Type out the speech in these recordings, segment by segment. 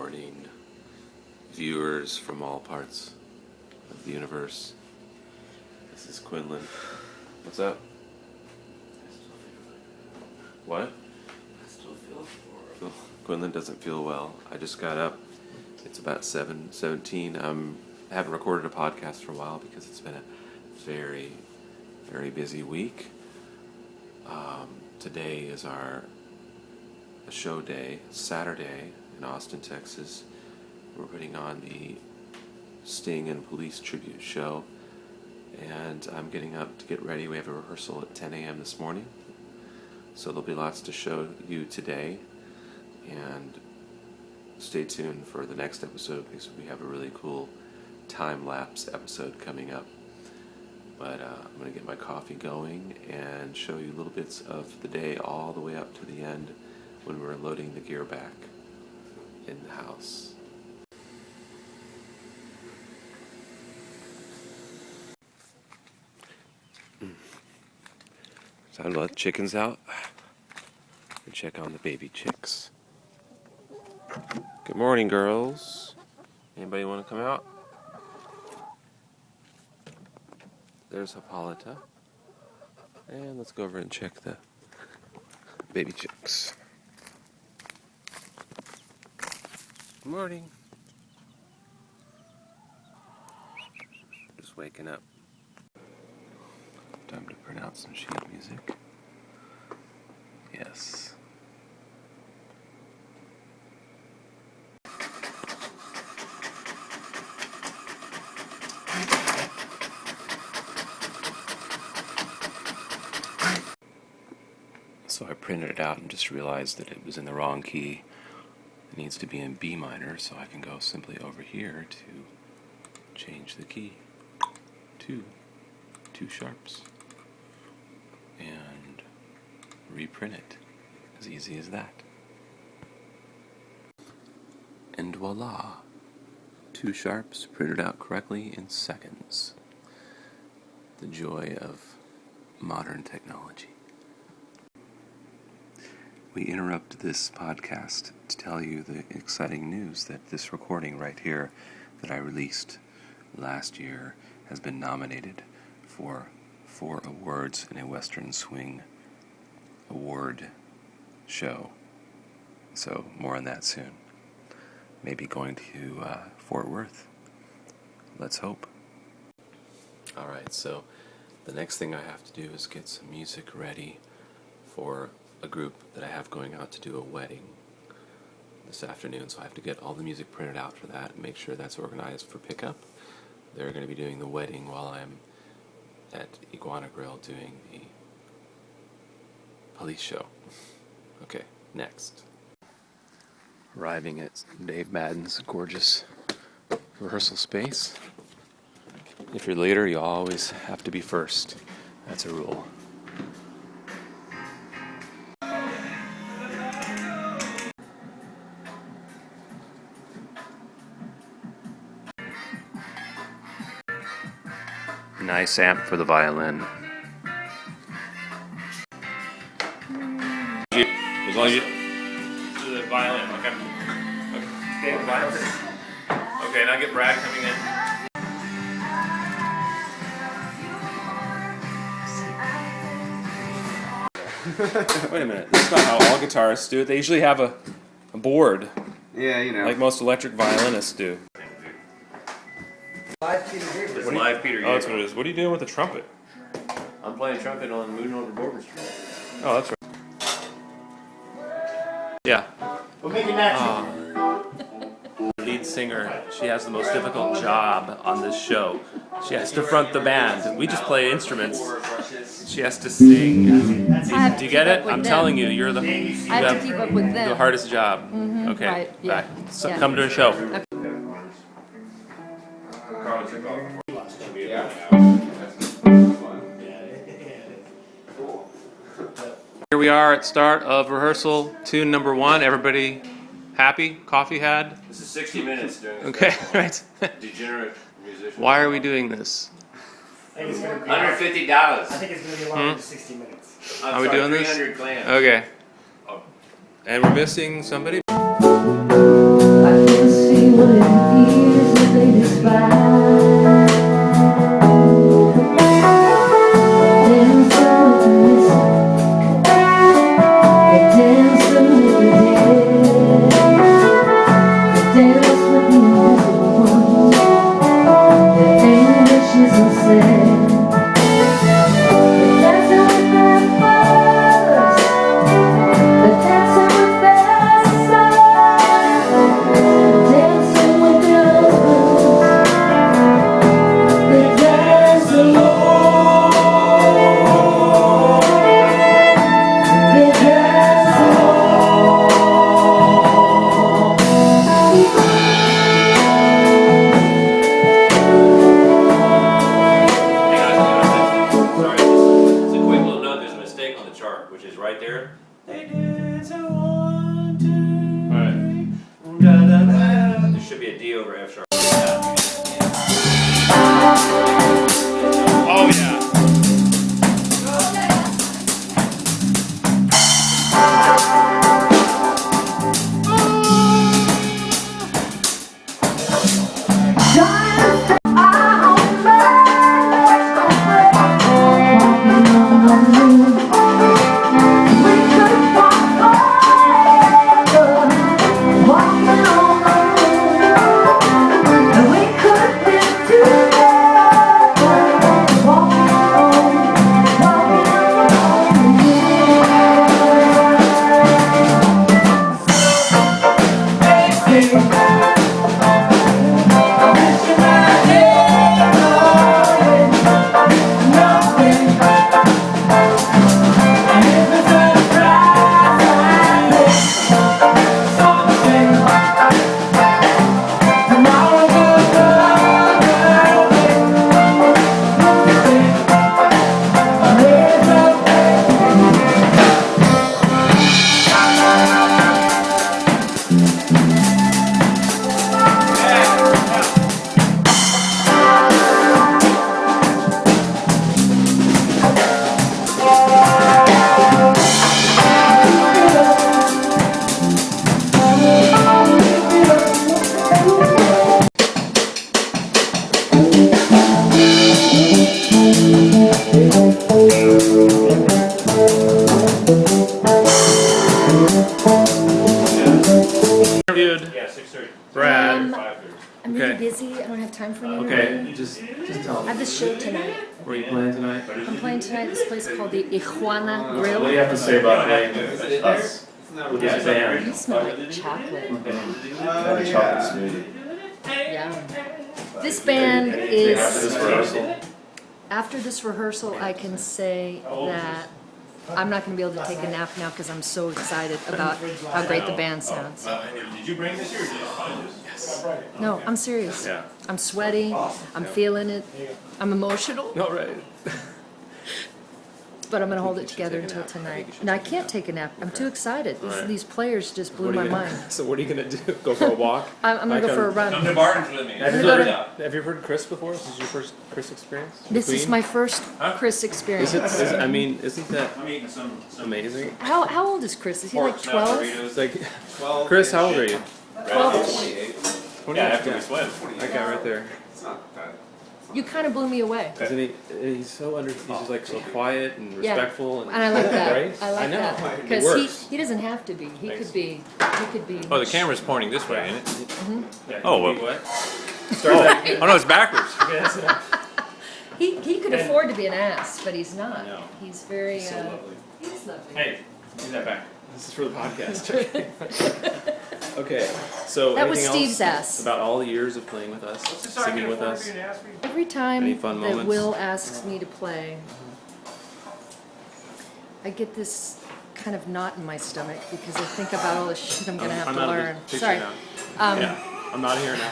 morning, viewers from all parts of the universe. This is Quinlan. What's up? What? I still feel horrible. Quinlan doesn't feel well. I just got up. It's about 7:17. I haven't recorded a podcast for a while because it's been a very, very busy week. Today is our show day, Saturday in Austin, Texas. We're putting on the Sting and Police tribute show, and I'm getting up to get ready. We have a rehearsal at 10 a.m. this morning, so there'll be lots to show you today, and stay tuned for the next episode because we have a really cool time-lapse episode coming up. But I'm going to get my coffee going and show you little bits of the day all the way up to the end when we're loading the gear back in the house. Time to let the chickens out and check on the baby chicks. Good morning, girls. Anybody want to come out? There's Hippolyta. And let's go over and check the baby chicks. Good morning. Just waking up. Time to print out some sheet music. Yes. So I printed it out and just realized that it was in the wrong key. It needs to be in B minor, so I can go simply over here to change the key to 2 sharps and reprint it. As easy as that. And voila! 2 sharps printed out correctly in seconds. The joy of modern technology. We interrupt this podcast to tell you the exciting news that this recording right here that I released last year has been nominated for 4 awards in a Western Swing award show. So more on that soon. Maybe going to Fort Worth. Let's hope. Alright, so the next thing I have to do is get some music ready for a group that I have going out to do a wedding this afternoon, so I have to get all the music printed out for that and make sure that's organized for pickup. They're going to be doing the wedding while I'm at Iguana Grill doing the police show. Okay, next. Arriving at Dave Madden's gorgeous rehearsal space. If you're later, you always have to be first. That's a rule. Nice amp for the violin. As long as you do the violin, okay. Okay, violin. Okay, now get Brad coming in. Wait a minute, that's not how all guitarists do it. They usually have a board. Yeah, you know. Like most electric violinists do. Live Peter Gabriel. It's live Peter Gabriel. Oh, that's what it is. What are you doing with the trumpet? I'm playing trumpet on Moon Over Bourbon Street. Oh, that's right. Yeah. We'll make it natural. Lead singer, she has the most difficult job on this show. She has to front the band. We just play instruments. She has to sing. Do you get it? I'm telling you, you're the. You I have to keep up with them. the hardest job. Okay, right, yeah. back. So Yeah. come to a show. Okay. Here we are at start of rehearsal, tune number 1. Everybody happy? Coffee had? This is 60 minutes during this. Okay, right. Degenerate musician. Why are we doing this? I think it's going to be $150. I think it's going to be longer than 60 minutes. Are we doing this? 300 clams. Okay. Oh. And we're missing somebody? I I'm really busy. I don't have time for an interview. Okay, just tell I me. have this show tonight. Where are you playing tonight? I'm playing tonight at this place called the Iguana Grill. What do you have to say about playing with us? With this band? You smell like chocolate. Had a chocolate smoothie. Yeah. This band After is, this rehearsal? after this rehearsal, I can say that I'm not going to be able to take a nap now because I'm so excited about how great the band sounds. Did you bring this here or did you find this? Yes. No, I'm serious. Yeah. I'm sweaty. I'm feeling it. I'm emotional. No, right. But I'm going to hold it together until tonight. No, I can't take a nap. I'm too excited. These players just blew my mind. So what are you gonna do? Go for a walk? I'm going to go for a Come run. to Barton's with me. Have you heard Chris before? This is your first Chris experience? This is my first Chris experience. I mean, isn't that I'm eating some amazing? How old is Chris? Is he like 12? It's like, Chris, how old are you? 12. 20? Yeah, after we swim. That guy right there. You kind of blew me away. Isn't he? He's so he's just like so quiet and Yeah. respectful. And I like that. Right? I like know. that. It Because works. he doesn't have to be. He could be. Oh, the camera's pointing this way, ain't it? Yeah, Oh, you well. what? Start that. Oh no, it's backwards. He could afford to be an ass, but he's not. No. He's very. So lovely. He's lovely. Hey, give that back. This is for the podcast. Okay, so That was anything Steve's else ass. about all the years of playing with us, singing with us? Every time Any fun that moments? Will asks me to play, I get this kind of knot in my stomach because I think about all the shit I'm gonna have I'm to out of the learn. picture Sorry. now. Um, Yeah, I'm not here now.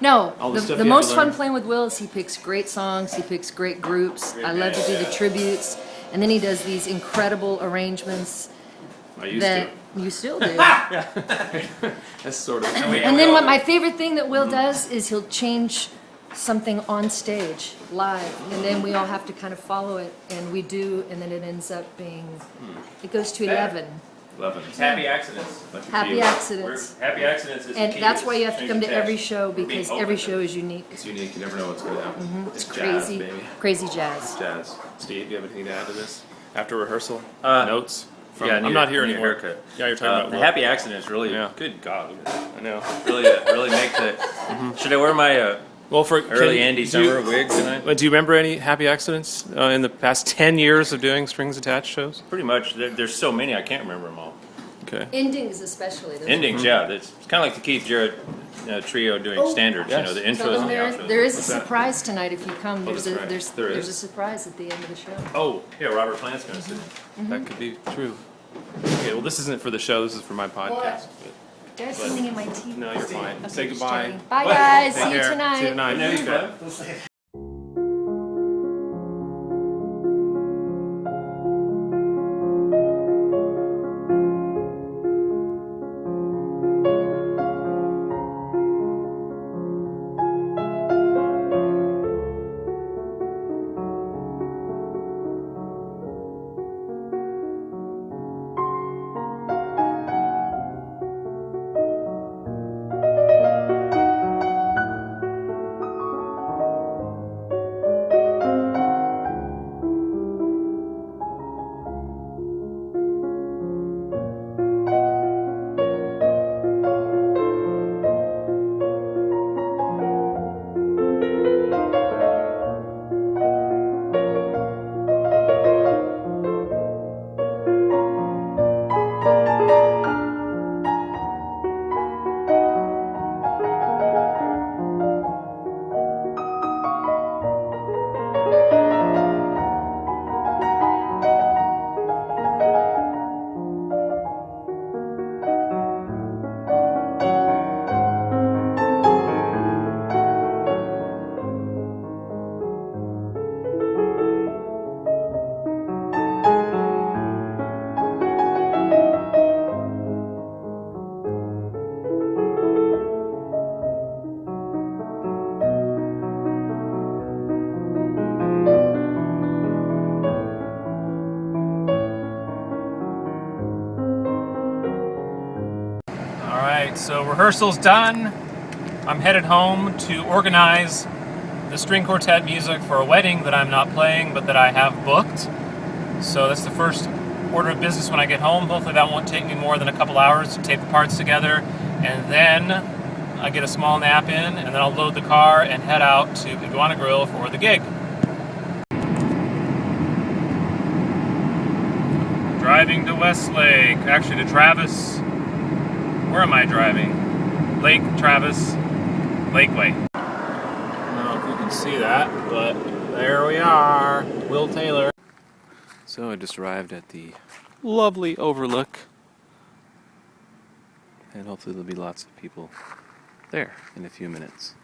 No, All the stuff the you have most to fun learn. playing with Will is he picks great songs, he picks great groups. Great I love to bands, do yeah. the tributes, and then he does these incredible arrangements I used that to. you still do. That's sort of. And then what my favorite thing that Will does is he'll change something on stage live, and then we all have to kind of follow it, and we do, and then it ends up being, it goes to 11. It's happy accidents. Happy accidents. Happy accidents is the And key that's to why you have to Strings come to every Attached. show, Being because open every to show it. is unique. It's unique. You never know what's going to happen. It's Jazz, crazy, baby. crazy jazz. Jazz. Steve, do you have anything to add to this? After rehearsal? Notes? Yeah, I'm not here anymore. Haircut. Yeah, you're talking about the Will. happy accidents really. Yeah. Good God. I know. Really make the. Should I wear my Well, for early Andy Summer wig tonight? Do you remember any happy accidents in the past 10 years of doing Strings Attached shows? Pretty much. There's so many I can't remember them all. Okay. Endings especially. Those Endings, yeah. It's kind of like the Keith Jarrett trio doing standards. yes. You know, the Tell intros them and the outros. there is a What's that? surprise tonight if you come. Oh, that's right. There There's is. a surprise at the end of the show. Oh, yeah. Robert Plant's going to sit. That could be true. Okay, well, this isn't for the show. This is for my podcast. They're singing in my TV. No, you're fine. Okay, Say just goodbye. checking. Bye, guys. Take See you care. tonight. See you tonight. No, you bet. Alright, so rehearsal's done. I'm headed home to organize the string quartet music for a wedding that I'm not playing, but that I have booked. So that's the first order of business when I get home. Hopefully that won't take me more than a couple hours to tape the parts together. And then I get a small nap in, and then I'll load the car and head out to Iguana Grill for the gig. Driving to Westlake, actually to Travis. Where am I driving? Lake Travis, Lakeway. I don't know if you can see that, but there we are. Will Taylor. So I just arrived at the lovely overlook, and hopefully there'll be lots of people there in a few minutes.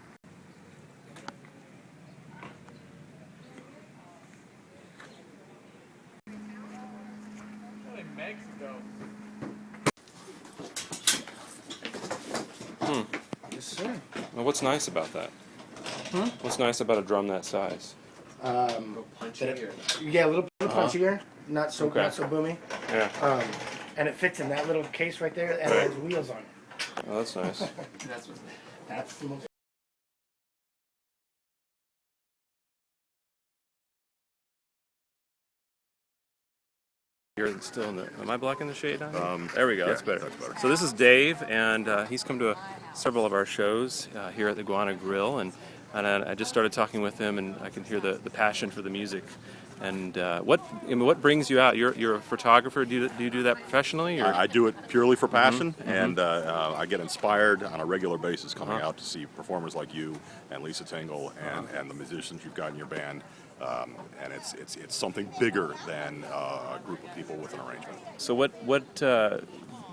Yes, sir. Well, what's nice about that? What's nice about a drum that size? Yeah, a little punchier, not so boomy. Yeah. And it fits in that little case right there, and it has wheels on it. Oh, that's nice. That's the most. You're still in the. Am I blocking the shade on? There we go. That's better. So this is Dave, and he's come to several of our shows here at the Iguana Grill, and I just started talking with him, and I can hear the passion for the music. And what brings you out? You're a photographer. Do you do that professionally? Or? I do it purely for passion, and I get inspired on a regular basis coming out to see performers like you and Lisa Tingle and the musicians you've got in your band. And it's something bigger than a group of people with an arrangement. So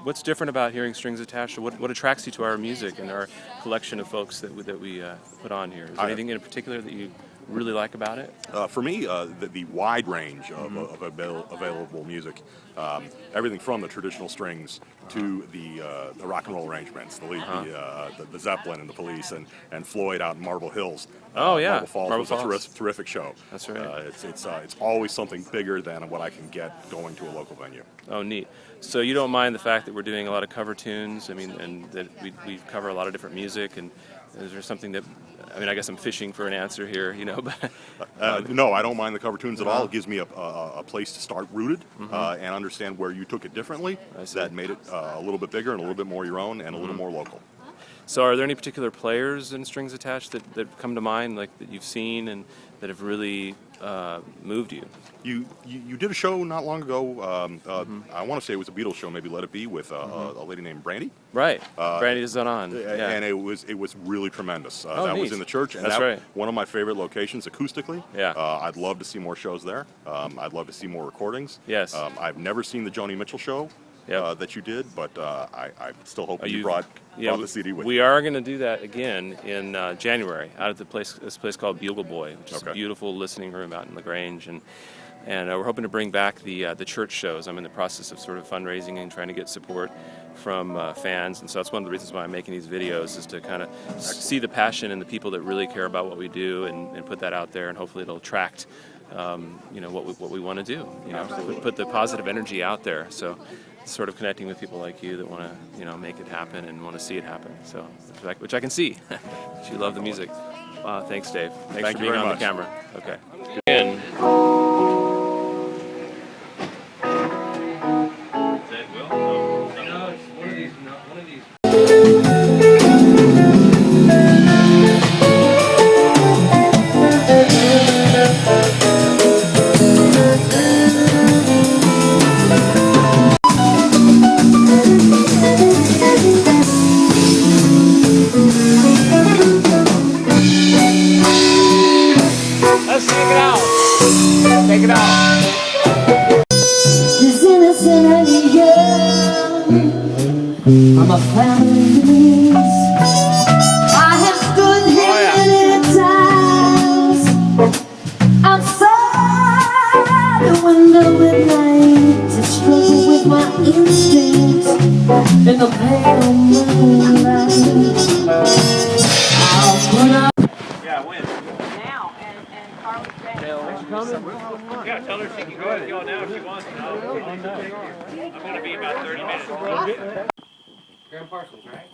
what's different about hearing Strings Attached? Or what attracts you to our music and our collection of folks that we put on here? Is there anything in particular that you really like about it? For me, the wide range of available music, everything from the traditional strings to the rock and roll arrangements, the Zeppelin and the Police and Floyd out in Marble Hills. Oh, yeah. Marble Falls Marble was a Falls. terrific show. That's right. It's always something bigger than what I can get going to a local venue. Oh, neat. So you don't mind the fact that we're doing a lot of cover tunes? I mean, and that we cover a lot of different music, and is there something that, I mean, I guess I'm fishing for an answer here, you know, but... No, I don't mind the cover tunes at all. It gives me a place to start rooted and understand where you took it differently. That made it a little bit bigger and a little bit more your own and a little more local. So are there any particular players in Strings Attached that come to mind, like that you've seen and that have really moved you? You did a show not long ago. I want to say it was a Beatles show, maybe Let It Be, with a lady named Brandy. Right, Brandy is on. Yeah. And it was really tremendous. That neat. was in the church, and That's right. One of my favorite locations acoustically. Yeah. I'd love to see more shows there. I'd love to see more recordings. Yes. I've never seen the Joni Mitchell show. Yep. That you did, but I still hope you brought the CD with you. We are going to do that again in January out at this place called Bugle Boy, which is a beautiful listening room out in LaGrange, and we're hoping to bring back the church shows. I'm in the process of sort of fundraising and trying to get support from fans, and so that's one of the reasons why I'm making these videos, is to kind of see the passion and the people that really care about what we do, and put that out there, and hopefully it'll attract what we want to do. Put the positive energy out there. So. Sort of connecting with people like you that want to, make it happen and want to see it happen. So, which I can see. You love the music. Thanks, Dave. Thanks for being on the camera. Okay. And Let's take it out. Take it out. Just innocent and young, I'm a family niece. I have stood here many times outside the window at night to struggle with my instincts in the pale moonlight. I'll put up. Yeah, when? Now, and Carly's saying. Yeah, tell her she can go with y'all now if she wants. I'm going to be about 30 minutes. Graham Parsons, right?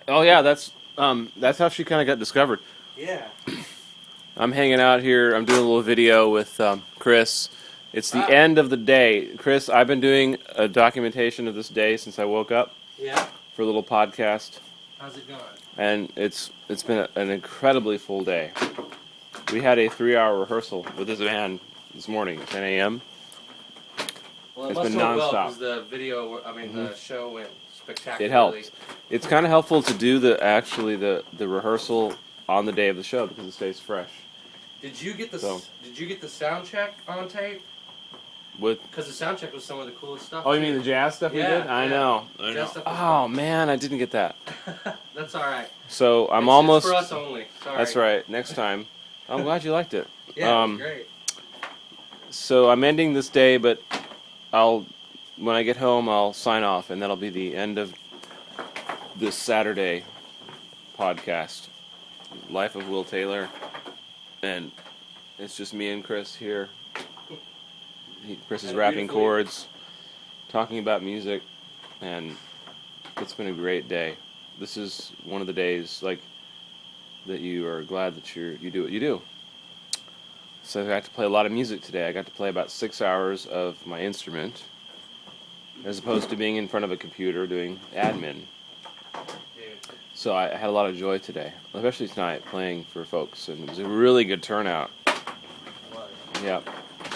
oh yeah, that's how she kind of got discovered. Yeah. I'm hanging out here. I'm doing a little video with Chris. It's the end of the day. Chris, I've been doing a documentation of this day since I woke up. Yeah. For a little podcast. How's it going? And it's been an incredibly full day. We had a 3-hour rehearsal with this band this morning at 10 a.m. Well, it's been nonstop. Because the video, the show went spectacularly. It helped. It's kind of helpful to do the rehearsal on the day of the show because it stays fresh. Did you get the sound check on tape? Because the sound check was some of the coolest stuff. Oh, you mean the jazz stuff we did? I know. Oh man, I didn't get that. That's all right. So It's for us only. Sorry. That's right. Next time. I'm glad you liked it. Yeah, it was great. So I'm ending this day, but when I get home, I'll sign off, and that'll be the end of this Saturday podcast. Life of Will Taylor, and it's just me and Chris here. Chris is rapping chords, talking about music, and it's been a great day. This is one of the days that you are glad that you do what you do. So I got to play a lot of music today. I got to play about 6 hours of my instrument, as opposed to being in front of a computer doing admin. So I had a lot of joy today, especially tonight, playing for folks, and it was a really good turnout. Yeah.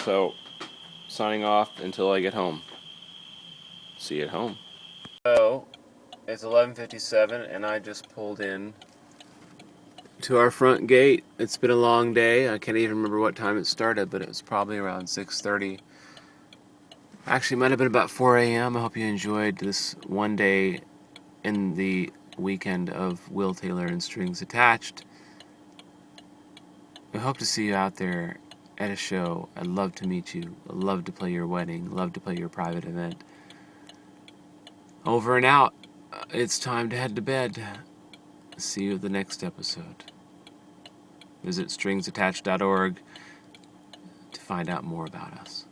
So, signing off until I get home. See you at home. So, it's 11:57, and I just pulled in to our front gate. It's been a long day. I can't even remember what time it started, but it was probably around 6:30. Actually, it might have been about 4 a.m. I hope you enjoyed this one day in the weekend of Will Taylor and Strings Attached. We hope to see you out there at a show. I'd love to meet you. I'd love to play your wedding. Love to play your private event. Over and out. It's time to head to bed. See you at the next episode. Visit stringsattached.org to find out more about us.